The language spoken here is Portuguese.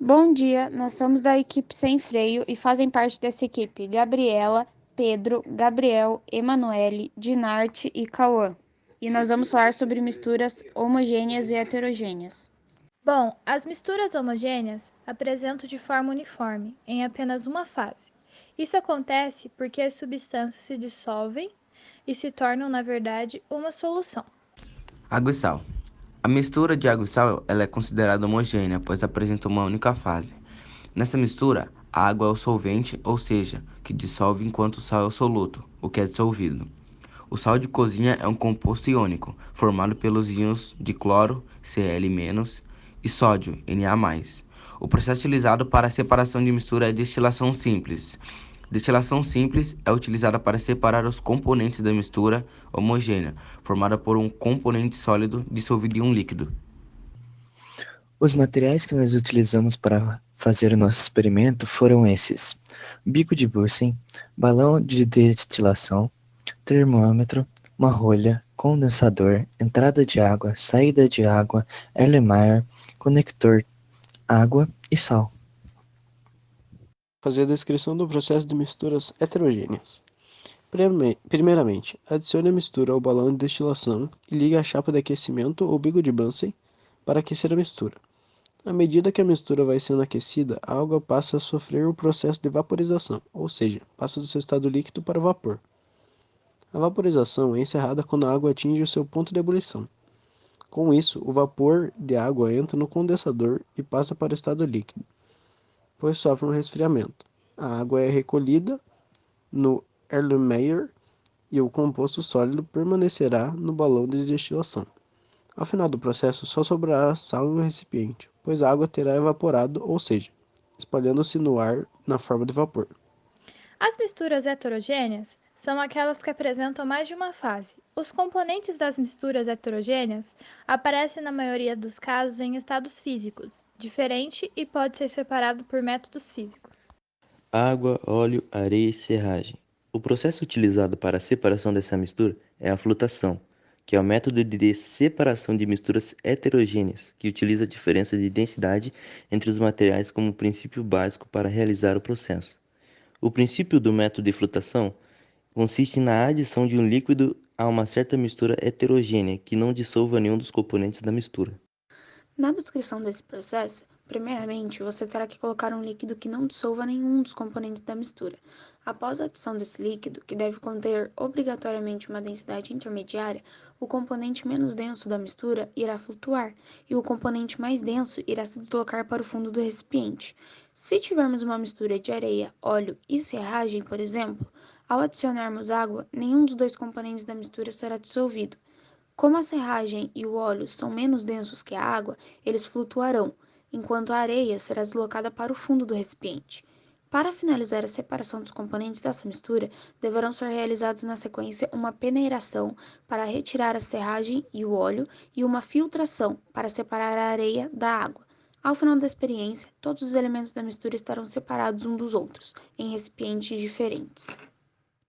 Bom dia, nós somos da equipe Sem Freio e fazem parte dessa equipe Gabriela, Pedro, Gabriel, Emanuele, Dinarte e Cauã. E nós vamos falar sobre misturas homogêneas e heterogêneas. Bom, as misturas homogêneas apresentam de forma uniforme em apenas uma fase. Isso acontece porque as substâncias se dissolvem e se tornam, na verdade, uma solução. Água e sal. A mistura de água e sal ela é considerada homogênea, pois apresenta uma única fase. Nessa mistura, a água é o solvente, ou seja, que dissolve enquanto o sal é o soluto, o que é dissolvido. O sal de cozinha é um composto iônico, formado pelos íons de cloro, Cl-, e sódio, Na+. O processo utilizado para a separação de mistura é destilação simples. Destilação simples é utilizada para separar os componentes da mistura homogênea, formada por um componente sólido dissolvido em um líquido. Os materiais que nós utilizamos para fazer o nosso experimento foram esses: bico de Bunsen, balão de destilação, termômetro, uma rolha, condensador, entrada de água, saída de água, Erlenmeyer, conector, água e sal. Fazer a descrição do processo de misturas heterogêneas. Primeiramente, adicione a mistura ao balão de destilação e ligue a chapa de aquecimento ou bico de Bunsen para aquecer a mistura. À medida que a mistura vai sendo aquecida, a água passa a sofrer o processo de vaporização, ou seja, passa do seu estado líquido para o vapor. A vaporização é encerrada quando a água atinge o seu ponto de ebulição. Com isso, o vapor de água entra no condensador e passa para o estado líquido, pois sofre um resfriamento. A água é recolhida no Erlenmeyer e o composto sólido permanecerá no balão de destilação. Ao final do processo, só sobrará sal no recipiente, pois a água terá evaporado, ou seja, espalhando-se no ar na forma de vapor. As misturas heterogêneas são aquelas que apresentam mais de uma fase. Os componentes das misturas heterogêneas aparecem na maioria dos casos em estados físicos, diferente e pode ser separado por métodos físicos. Água, óleo, areia e serragem. O processo utilizado para a separação dessa mistura é a flutação, que é o método de separação de misturas heterogêneas, que utiliza a diferença de densidade entre os materiais como princípio básico para realizar o processo. O princípio do método de flutação consiste na adição de um líquido a uma certa mistura heterogênea que não dissolva nenhum dos componentes da mistura. Na descrição desse processo, primeiramente você terá que colocar um líquido que não dissolva nenhum dos componentes da mistura. Após a adição desse líquido, que deve conter obrigatoriamente uma densidade intermediária, o componente menos denso da mistura irá flutuar e o componente mais denso irá se deslocar para o fundo do recipiente. Se tivermos uma mistura de areia, óleo e serragem, por exemplo, ao adicionarmos água, nenhum dos dois componentes da mistura será dissolvido. Como a serragem e o óleo são menos densos que a água, eles flutuarão, enquanto a areia será deslocada para o fundo do recipiente. Para finalizar a separação dos componentes dessa mistura, deverão ser realizados na sequência uma peneiração para retirar a serragem e o óleo e uma filtração para separar a areia da água. Ao final da experiência, todos os elementos da mistura estarão separados uns dos outros, em recipientes diferentes.